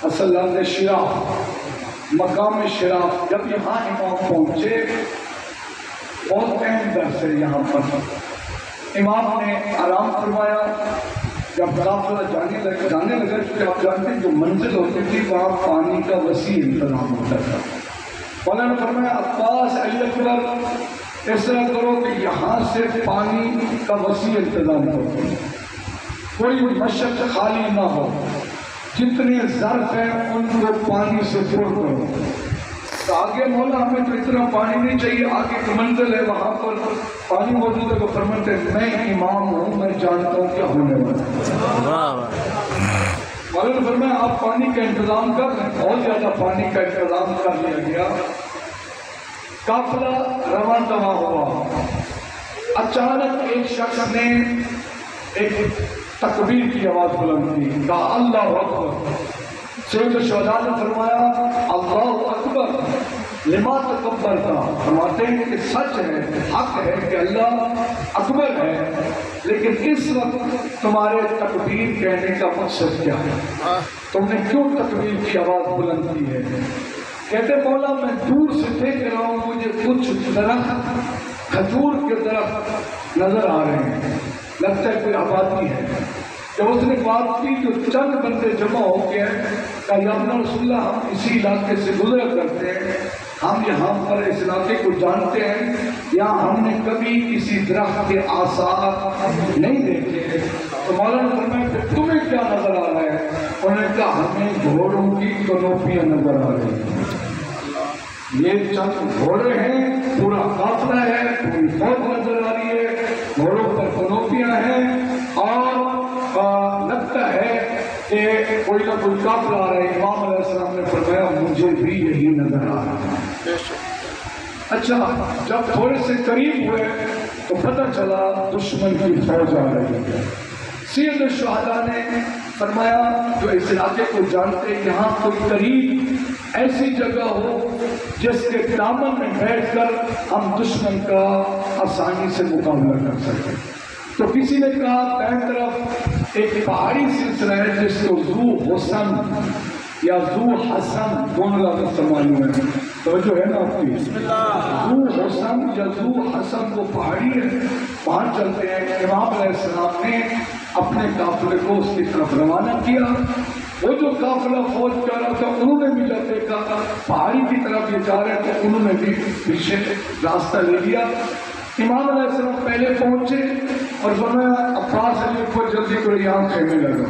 اصل شراف، مقام شراف، جب یہاں امام پہنچے، بہت اہم درس ہے یہاں پر۔ امام نے آرام فرمایا، جب قافلہ جانے لگا، کیونکہ آپ جانتے ہیں جو منزل ہوتی تھی وہاں پانی کا وسیع انتظام ہوتا تھا۔ مولا نے فرمایا عباس، علی اکبر، اس طرح کرو کہ یہاں سے پانی کا وسیع انتظام ہو، کوئی مشق خالی نہ ہو، جتنے ظرف ہیں ان کو پانی سے پر کرو۔ تو آگے مولا ہمیں تو اتنا پانی نہیں چاہیے، آگے ایک منزل ہے وہاں پر پانی موجود ہے۔ وہ فرماتے ہیں میں امام ہوں، میں جانتا ہوں کیا ہونے والا ہے۔ مولا نے فرمایا آپ پانی کا انتظام کر لیں۔ بہت زیادہ پانی کا انتظام کر لیا گیا، قافلہ رواں دواں ہوا۔ اچانک ایک شخص نے ایک تکبیر کی آواز بلند کی، کہا اللہ اکبر۔ سید الشہداء نے فرمایا اللہ اکبر لما تکبرتا، فرماتے ہیں کہ سچ ہے، حق ہے کہ اللہ اکبر ہے، لیکن اس وقت تمہارے تکبیر کہنے کا مقصد کیا ہے؟ تم نے کیوں تکبیر کی آواز بلند کی ہے؟ کہتے مولا میں دور سے دیکھ رہا ہوں، مجھے کچھ درخت، کھجور کے درخت نظر آ رہے ہیں، لگتا ہے کوئی آبادی ہے۔ جب اس نے بات کی تو چند بندے جمع ہو گئے، کہا یا رسول اللہ ہم اسی علاقے سے گزرا کرتے ہیں، ہم یہاں پر اس علاقے کو جانتے ہیں، یہاں ہم نے کبھی کسی درخت کے آثار نہیں دیکھے۔ تو مولا نے فرمایا کہ تمہیں کیا نظر آ رہا ہے؟ انہوں نے کہا ہمیں گھوڑوں کی کنوپیاں نظر آ رہی ہیں، یہ چند گھوڑے ہیں، پورا قافلہ ہے، پوری فوج نظر آ رہی ہے، گھوڑوں پر کنوپیاں ہیں، اور لگتا ہے کہ کوئی نہ کوئی قافلہ آ رہا ہے۔ امام علیہ السلام نے فرمایا مجھے بھی یہی نظر آ رہا ہے۔ اچھا جب تھوڑے سے قریب ہوئے تو پتہ چلا دشمن کی فوج آ رہی ہے۔ سید الشہداء نے فرمایا جو اس علاقے کو جانتے یہاں کوئی قریب ایسی جگہ ہو جس کے دامن میں بیٹھ کر ہم دشمن کا آسانی سے مقابلہ کر سکیں۔ تو کسی نے کہا دائیں طرف ایک پہاڑی سلسلہ ہے جس کو ذو حسن یا ذو حسن دونوں لفظ استعمال ہوئے ہیں، توجہ ہے نا آپ کی؟ ذو حسن یا ذو حسن وہ پہاڑی ہے، وہاں چلتے ہیں۔ امام علیہ السلام نے اپنے قافلے کو اس کی طرف روانہ کیا۔ وہ جو قافلہ فوج کر رہا تھا انہوں نے بھی جب دیکھا پہاڑی کی طرف یہ جا رہے تھے، انہوں نے بھی پیچھے راستہ لے لیا۔ امام علیہ السلام پہلے پہنچے اور فرمایا عباس علی کو جلدی کرو یہاں خیمے لگا۔